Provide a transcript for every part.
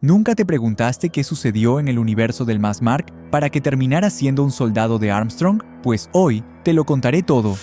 ¿Nunca te preguntaste qué sucedió en el universo del Más Mark para que terminara siendo un soldado de Armstrong? Pues hoy te lo contaré todo.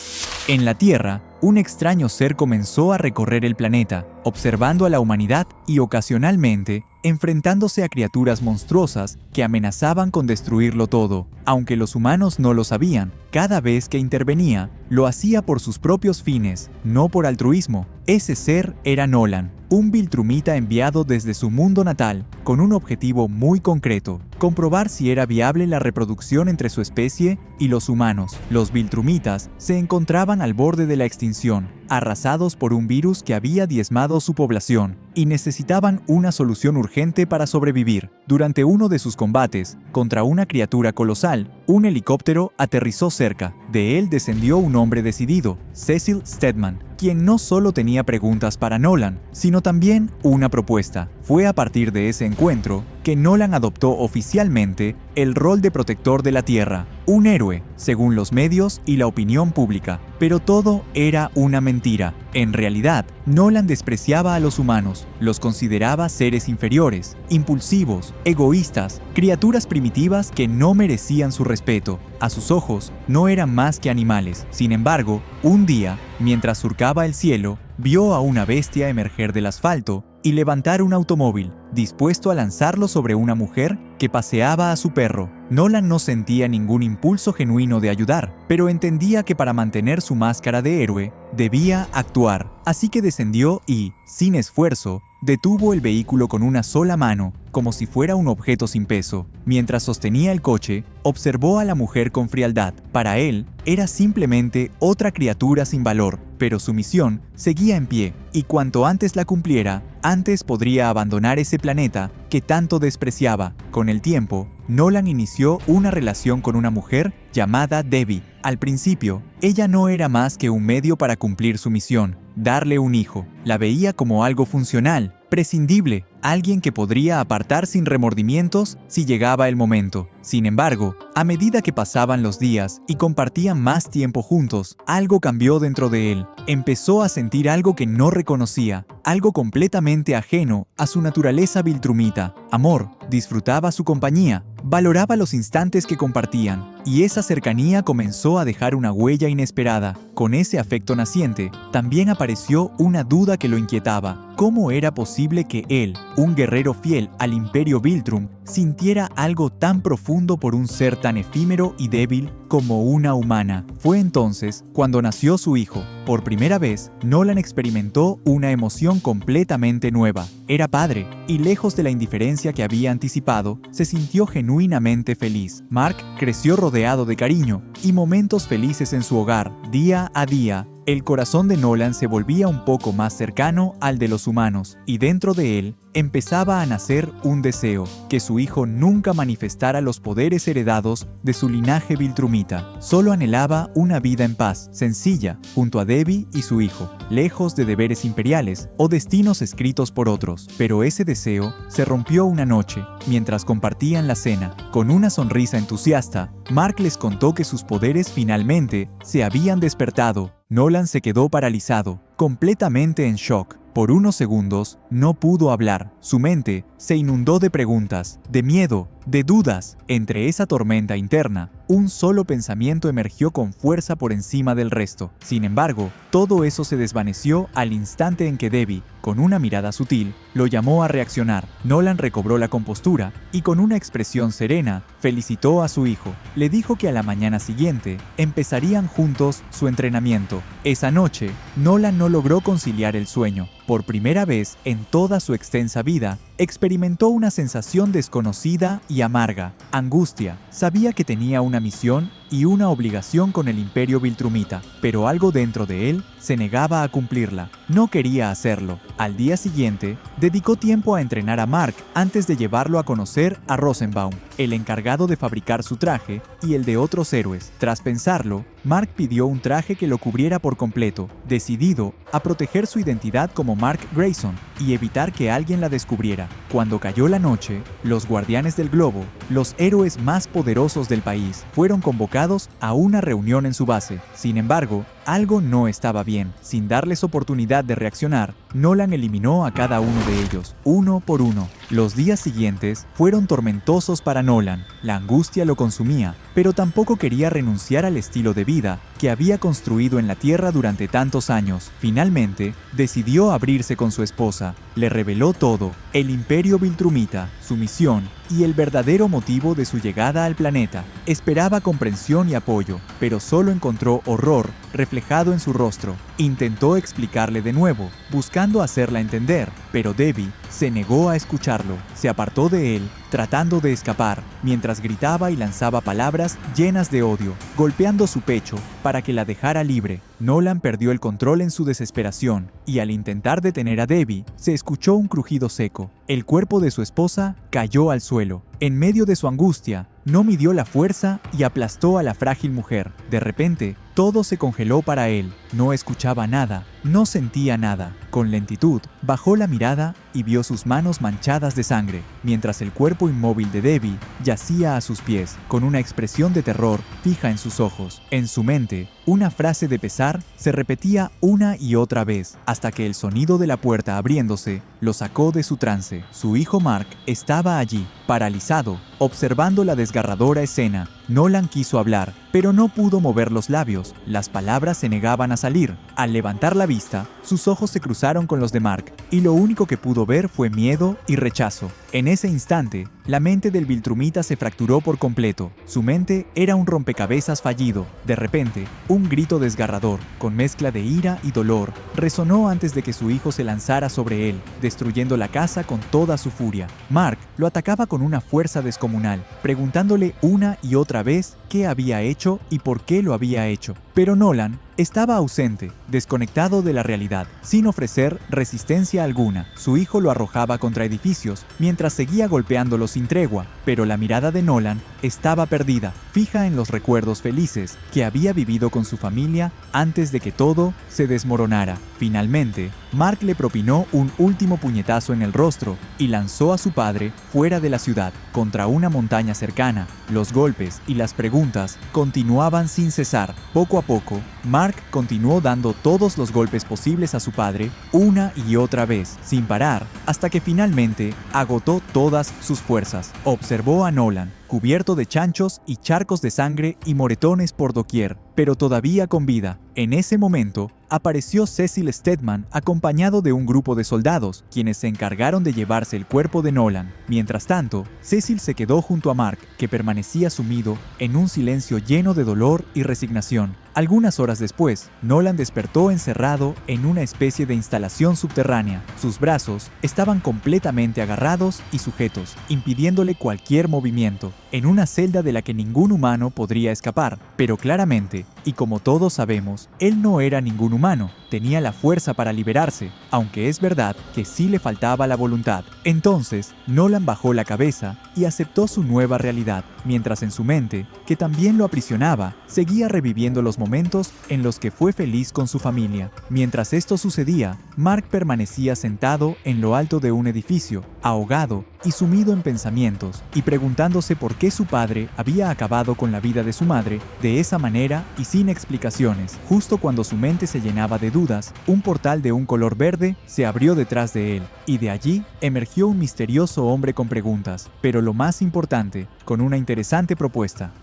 En la Tierra, un extraño ser comenzó a recorrer el planeta, observando a la humanidad y ocasionalmente enfrentándose a criaturas monstruosas que amenazaban con destruirlo todo. Aunque los humanos no lo sabían, cada vez que intervenía, lo hacía por sus propios fines, no por altruismo. Ese ser era Nolan, un viltrumita enviado desde su mundo natal, con un objetivo muy concreto: comprobar si era viable la reproducción entre su especie y los humanos. Los viltrumitas se encontraban al borde de la extinción, arrasados por un virus que había diezmado su población, y necesitaban una solución urgente para sobrevivir. Durante uno de sus combates contra una criatura colosal, un helicóptero aterrizó cerca. De él descendió un hombre decidido, Cecil Stedman, quien no solo tenía preguntas para Nolan, sino también una propuesta. Fue a partir de ese encuentro que Nolan adoptó oficialmente el rol de protector de la Tierra, un héroe, según los medios y la opinión pública. Pero todo era una mentira. En realidad, Nolan despreciaba a los humanos, los consideraba seres inferiores, impulsivos, egoístas, criaturas primitivas que no merecían su respeto. A sus ojos, no eran más que animales. Sin embargo, un día, mientras surcaba el cielo, vio a una bestia emerger del asfalto y levantar un automóvil, dispuesto a lanzarlo sobre una mujer que paseaba a su perro. Nolan no sentía ningún impulso genuino de ayudar, pero entendía que para mantener su máscara de héroe, debía actuar. Así que descendió y, sin esfuerzo, detuvo el vehículo con una sola mano, como si fuera un objeto sin peso. Mientras sostenía el coche, observó a la mujer con frialdad. Para él, era simplemente otra criatura sin valor, pero su misión seguía en pie, y cuanto antes la cumpliera, antes podría abandonar ese planeta que tanto despreciaba. Con el tiempo, Nolan inició una relación con una mujer llamada Debbie. Al principio, ella no era más que un medio para cumplir su misión: darle un hijo. La veía como algo funcional, prescindible, alguien que podría apartar sin remordimientos si llegaba el momento. Sin embargo, a medida que pasaban los días y compartían más tiempo juntos, algo cambió dentro de él. Empezó a sentir algo que no reconocía, algo completamente ajeno a su naturaleza viltrumita. Amor, disfrutaba su compañía, valoraba los instantes que compartían, y esa cercanía comenzó a dejar una huella inesperada. Con ese afecto naciente, también apareció una duda que lo inquietaba. ¿Cómo era posible que él, un guerrero fiel al Imperio Viltrum, sintiera algo tan profundo por un ser tan efímero y débil como una humana? Fue entonces cuando nació su hijo. Por primera vez, Nolan experimentó una emoción completamente nueva. Era padre, y lejos de la indiferencia que había anticipado, se sintió genuinamente feliz. Mark creció rodeado de cariño y momentos felices en su hogar. Día a día, el corazón de Nolan se volvía un poco más cercano al de los humanos, y dentro de él empezaba a nacer un deseo: que su hijo nunca manifestara los poderes heredados de su linaje viltrumita. Solo anhelaba una vida en paz, sencilla, junto a Debbie y su hijo, lejos de deberes imperiales o destinos escritos por otros. Pero ese deseo se rompió una noche, mientras compartían la cena. Con una sonrisa entusiasta, Mark les contó que sus poderes finalmente se habían despertado. Nolan se quedó paralizado, completamente en shock. Por unos segundos no pudo hablar. Su mente se inundó de preguntas, de miedo, de dudas. Entre esa tormenta interna, un solo pensamiento emergió con fuerza por encima del resto. Sin embargo, todo eso se desvaneció al instante en que Debbie, con una mirada sutil, lo llamó a reaccionar. Nolan recobró la compostura y, con una expresión serena, felicitó a su hijo. Le dijo que a la mañana siguiente empezarían juntos su entrenamiento. Esa noche, Nolan no logró conciliar el sueño. Por primera vez en toda su extensa vida, experimentó una sensación desconocida y amarga: angustia. Sabía que tenía una misión y una obligación con el Imperio Viltrumita, pero algo dentro de él se negaba a cumplirla. No quería hacerlo. Al día siguiente, dedicó tiempo a entrenar a Mark antes de llevarlo a conocer a Rosenbaum, el encargado de fabricar su traje y el de otros héroes. Tras pensarlo, Mark pidió un traje que lo cubriera por completo, decidido a proteger su identidad como Mark Grayson y evitar que alguien la descubriera. Cuando cayó la noche, los Guardianes del Globo, los héroes más poderosos del país, fueron convocados a una reunión en su base. Sin embargo, algo no estaba bien. Sin darles oportunidad de reaccionar, Nolan eliminó a cada uno de ellos, uno por uno. Los días siguientes fueron tormentosos para Nolan. La angustia lo consumía, pero tampoco quería renunciar al estilo de vida que había construido en la Tierra durante tantos años. Finalmente, decidió abrirse con su esposa. Le reveló todo: el Imperio Viltrumita, su misión y el verdadero motivo de su llegada al planeta. Esperaba comprensión y apoyo, pero solo encontró horror reflejado en su rostro. Intentó explicarle de nuevo, buscando hacerla entender, pero Debbie se negó a escucharlo. Se apartó de él, tratando de escapar, mientras gritaba y lanzaba palabras llenas de odio, golpeando su pecho para que la dejara libre. Nolan perdió el control en su desesperación, y al intentar detener a Debbie, se escuchó un crujido seco. El cuerpo de su esposa cayó al suelo. En medio de su angustia, no midió la fuerza y aplastó a la frágil mujer. De repente, todo se congeló para él. No escuchaba nada, no sentía nada. Con lentitud, bajó la mirada y vio sus manos manchadas de sangre, mientras el cuerpo inmóvil de Debbie yacía a sus pies, con una expresión de terror fija en sus ojos. En su mente, una frase de pesar se repetía una y otra vez, hasta que el sonido de la puerta abriéndose lo sacó de su trance. Su hijo Mark estaba allí, paralizado, observando la desgarradora escena. Nolan quiso hablar, pero no pudo mover los labios. Las palabras se negaban a salir. Al levantar la vista, sus ojos se cruzaron con los de Mark, y lo único que pudo ver fue miedo y rechazo. En ese instante, la mente del Viltrumita se fracturó por completo. Su mente era un rompecabezas fallido. De repente, un grito desgarrador, con mezcla de ira y dolor, resonó antes de que su hijo se lanzara sobre él, destruyendo la casa con toda su furia. Mark lo atacaba con una fuerza descomunal, preguntándole una y otra vez qué había hecho y por qué lo había hecho. Pero Nolan estaba ausente, desconectado de la realidad, sin ofrecer resistencia alguna. Su hijo lo arrojaba contra edificios, mientras seguía golpeándolo sin tregua, pero la mirada de Nolan estaba perdida, fija en los recuerdos felices que había vivido con su familia antes de que todo se desmoronara. Finalmente, Mark le propinó un último puñetazo en el rostro y lanzó a su padre fuera de la ciudad, contra una montaña cercana. Los golpes y las preguntas continuaban sin cesar. Poco a poco, Mark continuó dando todos los golpes posibles a su padre una y otra vez, sin parar, hasta que finalmente agotó todas sus fuerzas. Observó a Nolan, cubierto de chanchos y charcos de sangre y moretones por doquier, pero todavía con vida. En ese momento, apareció Cecil Stedman acompañado de un grupo de soldados, quienes se encargaron de llevarse el cuerpo de Nolan. Mientras tanto, Cecil se quedó junto a Mark, que permanecía sumido en un silencio lleno de dolor y resignación. Algunas horas después, Nolan despertó encerrado en una especie de instalación subterránea. Sus brazos estaban completamente agarrados y sujetos, impidiéndole cualquier movimiento, en una celda de la que ningún humano podría escapar. Pero claramente, y como todos sabemos, él no era ningún humano. Tenía la fuerza para liberarse, aunque es verdad que sí le faltaba la voluntad. Entonces, Nolan bajó la cabeza y aceptó su nueva realidad, mientras en su mente, que también lo aprisionaba, seguía reviviendo los momentos en los que fue feliz con su familia. Mientras esto sucedía, Mark permanecía sentado en lo alto de un edificio, ahogado y sumido en pensamientos, y preguntándose por qué su padre había acabado con la vida de su madre de esa manera y sin explicaciones. Justo cuando su mente se llenaba de dudas, un portal de un color verde se abrió detrás de él, y de allí emergió un misterioso hombre con preguntas, pero lo más importante, con una interesante propuesta.